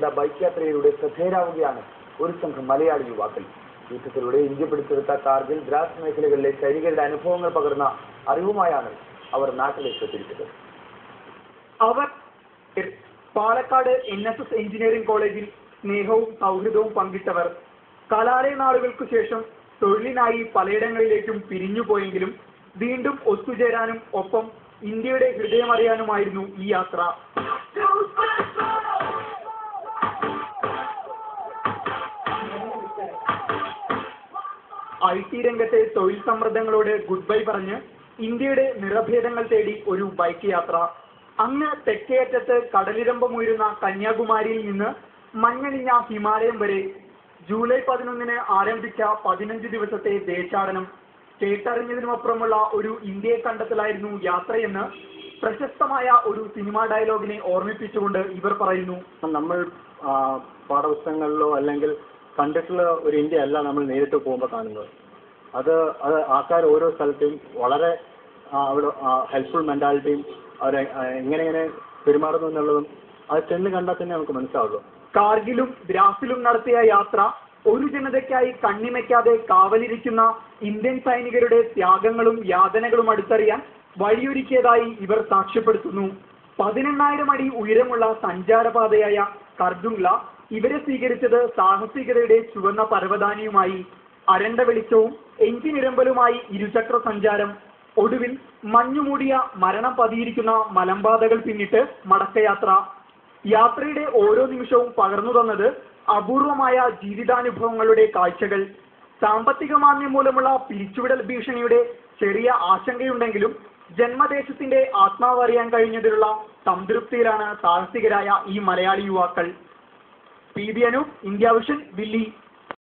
Bike യാത്രയിലൂടെ ശ്രദ്ധേയരാവുകയാണ് ഒരു സംഘം മലയാളി യുവാക്കൾ. യുദ്ധത്തിലൂടെ ഇന്ത്യ പിടിച്ചെടുത്ത കാർഗിൽ ദ്രാസ് മേഖലകളിലെ സൈനികരുടെ അനുഭവങ്ങൾ പകർന്ന അറിവുമായാണ് അവർ നാട്ടിലേക്ക് തിരിച്ചത്. അവർ പാലക്കാട് NSS എഞ്ചിനീയറിംഗ് കോളേജിൽ സ്നേഹവും സൗഹൃദവും പങ്കിട്ടവർ. കലാലയ നാളുകൾക്കു ശേഷം തൊഴിലിനായി പലയിടങ്ങളിലേക്കും പിരിഞ്ഞുപോയെങ്കിലും വീണ്ടും ഒത്തുചേരാനും ഒപ്പം ഇന്ത്യയുടെ ഹൃദയമറിയാനുമായിരുന്നു ഈ യാത്ര. IT രംഗത്തെ തൊഴിൽ സമ്മർദ്ദങ്ങളോട് ഗുഡ് ബൈ പറഞ്ഞ് ഇന്ത്യയുടെ നിറഭേദങ്ങൾ തേടി ഒരു ബൈക്ക് യാത്ര. അങ്ങ് തെക്കേയറ്റത്ത് കടലിരമ്പമുയരുന്ന കന്യാകുമാരിയിൽ നിന്ന് മഞ്ഞണിഞ്ഞ ഹിമാലയം വരെ ജൂലൈ 11 ആരംഭിച്ച 15 ദിവസത്തെ ദേശാടനം. കേട്ടറിഞ്ഞതിനുമപ്പുറമുള്ള ഒരു ഇന്ത്യയെ കണ്ടെത്തലായിരുന്നു യാത്രയെന്ന് പ്രശസ്തമായ ഒരു സിനിമാ ഡയലോഗിനെ ഓർമ്മിപ്പിച്ചുകൊണ്ട് ഇവർ പറയുന്നു. നമ്മൾ പാഠപുസ്തകങ്ങളിലോ അല്ലെങ്കിൽ കണ്ടിട്ടുള്ള ഒരു ഇന്ത്യ അല്ല നമ്മൾ നേരിട്ട് പോകുമ്പോൾ കാണുന്നത്. അത് ആൾക്കാർ ഓരോ സ്ഥലത്തെയും വളരെ അവിടെ ഹെൽപ്ഫുൾ മെന്റാലിറ്റിയും അവർ എങ്ങനെ പെരുമാറുന്നു എന്നുള്ളതും അത് ചെന്ന് കണ്ടാൽ തന്നെ നമുക്ക് മനസ്സിലാവുള്ളൂ. കാർഗിലും ദ്രാസിലും നടത്തിയ യാത്ര ഒരു ജനതയ്ക്കായി കണ്ണിമയ്ക്കാതെ കാവലിരിക്കുന്ന ഇന്ത്യൻ സൈനികരുടെ ത്യാഗങ്ങളും യാതനകളും അടുത്തറിയാൻ വഴിയൊരുക്കിയതായി ഇവർ സാക്ഷ്യപ്പെടുത്തുന്നു. 18,000 അടി ഉയരമുള്ള സഞ്ചാരപാതയായ കർദുംഗ്ല ഇവരെ സ്വീകരിച്ചത് സാഹസികതയുടെ ചുവന്ന പരവതാനിയുമായി. അരണ്ട വെളിച്ചവും എഞ്ചിനിരമ്പലുമായി ഇരുചക്ര സഞ്ചാരം. ഒടുവിൽ മഞ്ഞുമൂടിയ മരണം പതിയിരിക്കുന്ന മലമ്പാതകൾ പിന്നിട്ട് മടക്കയാത്ര. യാത്രയുടെ ഓരോ നിമിഷവും പകർന്നു തന്നത് അപൂർവമായ ജീവിതാനുഭവങ്ങളുടെ കാഴ്ചകൾ. സാമ്പത്തിക മാന്ദ്യം മൂലമുള്ള പിരിച്ചുവിടൽ ഭീഷണിയുടെ ചെറിയ ആശങ്കയുണ്ടെങ്കിലും ജന്മദേശത്തിന്റെ ആത്മാവ് അറിയാൻ കഴിഞ്ഞതിലുള്ള സംതൃപ്തിയിലാണ് സാഹസികരായ ഈ മലയാളി യുവാക്കൾ. PB Anoop, India vision, Delhi.